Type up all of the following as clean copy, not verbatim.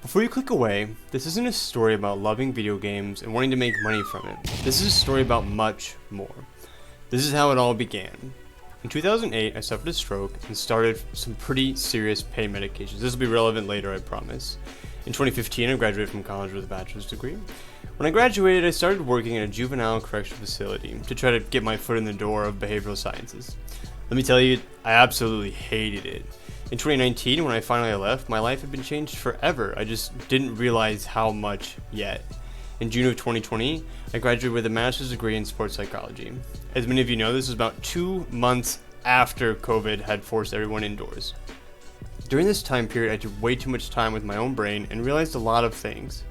Before you click away, this isn't a story about loving video games and wanting to make money from it. This is a story about much more. This is how it all began. In 2008, I suffered a stroke and started some pretty serious pain medications. This will be relevant later, I promise. In 2015, I graduated from college with a bachelor's degree. When I graduated, I started working in a juvenile correctional facility to try to get my foot in the door of behavioral sciences. Let me tell you, I absolutely hated it. In 2019, when I finally left, my life had been changed forever. I just didn't realize how much yet. In June of 2020, I graduated with a master's degree in sports psychology. As many of you know, this was about 2 months after COVID had forced everyone indoors. During this time period, I took way too much time with my own brain and realized a lot of things.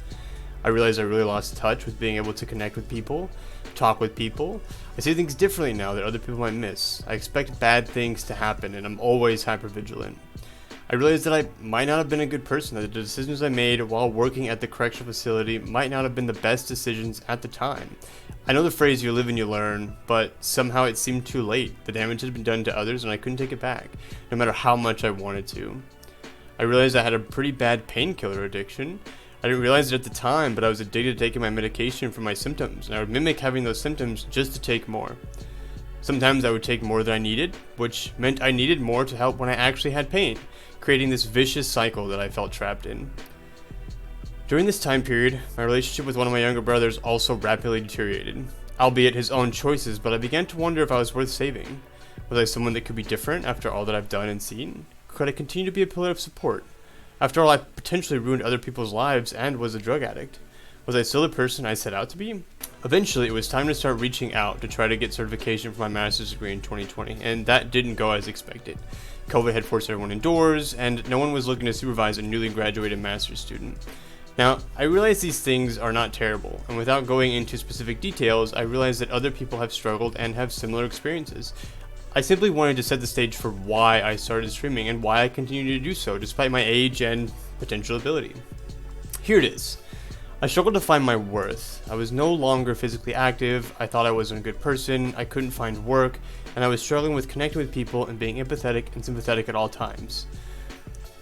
I realized I really lost touch with being able to connect with people, talk with people. I see things differently now that other people might miss. I expect bad things to happen, and I'm always hypervigilant. I realized that I might not have been a good person, that the decisions I made while working at the correctional facility might not have been the best decisions at the time. I know the phrase "you live and you learn," but somehow it seemed too late. The damage had been done to others and I couldn't take it back, no matter how much I wanted to. I realized I had a pretty bad painkiller addiction. I didn't realize it at the time, but I was addicted to taking my medication for my symptoms, and I would mimic having those symptoms just to take more. Sometimes I would take more than I needed, which meant I needed more to help when I actually had pain, creating this vicious cycle that I felt trapped in. During this time period, my relationship with one of my younger brothers also rapidly deteriorated, albeit his own choices, but I began to wonder if I was worth saving. Was I someone that could be different after all that I've done and seen? Could I continue to be a pillar of support? After all, I potentially ruined other people's lives and was a drug addict. Was I still the person I set out to be? Eventually, it was time to start reaching out to try to get certification for my master's degree in 2020, and that didn't go as expected. COVID had forced everyone indoors, and no one was looking to supervise a newly graduated master's student. Now, I realize these things are not terrible, and without going into specific details, I realize that other people have struggled and have similar experiences. I simply wanted to set the stage for why I started streaming and why I continue to do so, despite my age and potential ability. Here it is. I struggled to find my worth. I was no longer physically active, I thought I wasn't a good person, I couldn't find work, and I was struggling with connecting with people and being empathetic and sympathetic at all times.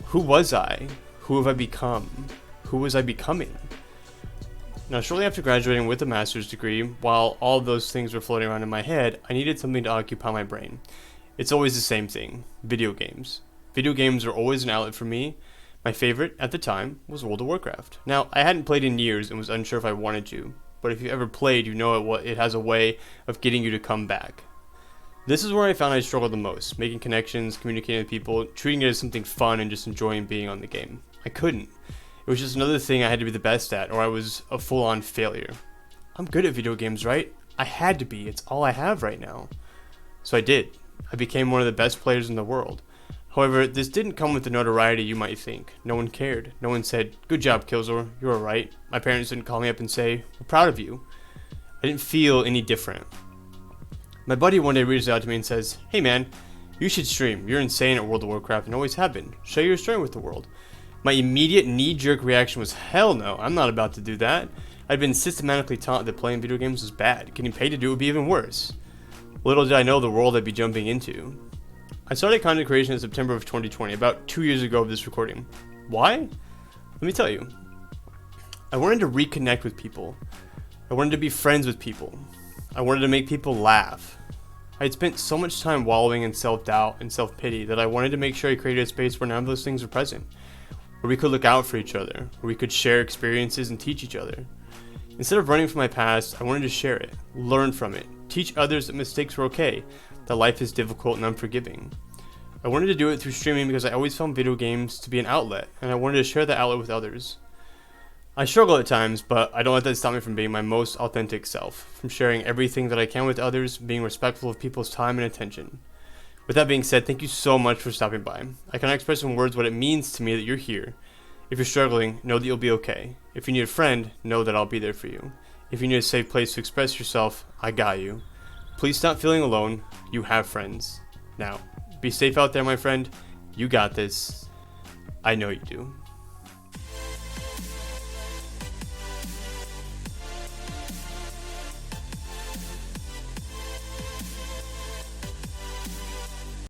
Who was I? Who have I become? Who was I becoming? Now, shortly after graduating with a master's degree, while all of those things were floating around in my head, I needed something to occupy my brain. It's always the same thing: video games. Video games were always an outlet for me. My favorite, at the time, was World of Warcraft. Now, I hadn't played in years and was unsure if I wanted to, but if you've ever played, you know it has a way of getting you to come back. This is where I found I struggled the most, making connections, communicating with people, treating it as something fun and just enjoying being on the game. I couldn't. It was just another thing I had to be the best at, or I was a full-on failure. I'm good at video games, right? I had to be. It's all I have right now. So I did. I became one of the best players in the world. However, this didn't come with the notoriety you might think. No one cared. No one said, "Good job, Kilzor, you're alright." My parents didn't call me up and say, "We're proud of you." I didn't feel any different. My buddy one day reaches out to me and says, "Hey man, you should stream. You're insane at World of Warcraft and always have been. Share your story with the world." My immediate knee-jerk reaction was, hell no, I'm not about to do that. I'd been systematically taught that playing video games was bad. Getting paid to do it would be even worse. Little did I know the world I'd be jumping into. I started content creation in September of 2020, about 2 years ago of this recording. Why? Let me tell you. I wanted to reconnect with people. I wanted to be friends with people. I wanted to make people laugh. I had spent so much time wallowing in self-doubt and self-pity that I wanted to make sure I created a space where none of those things were present, where we could look out for each other, where we could share experiences and teach each other. Instead of running from my past, I wanted to share it, learn from it, teach others that mistakes were okay, that life is difficult and unforgiving. I wanted to do it through streaming because I always found video games to be an outlet, and I wanted to share that outlet with others. I struggle at times, but I don't let that stop me from being my most authentic self, from sharing everything that I can with others, being respectful of people's time and attention. With that being said, thank you so much for stopping by. I cannot express in words what it means to me that you're here. If you're struggling, know that you'll be okay. If you need a friend, know that I'll be there for you. If you need a safe place to express yourself, I got you. Please stop feeling alone. You have friends. Now, be safe out there, my friend. You got this. I know you do.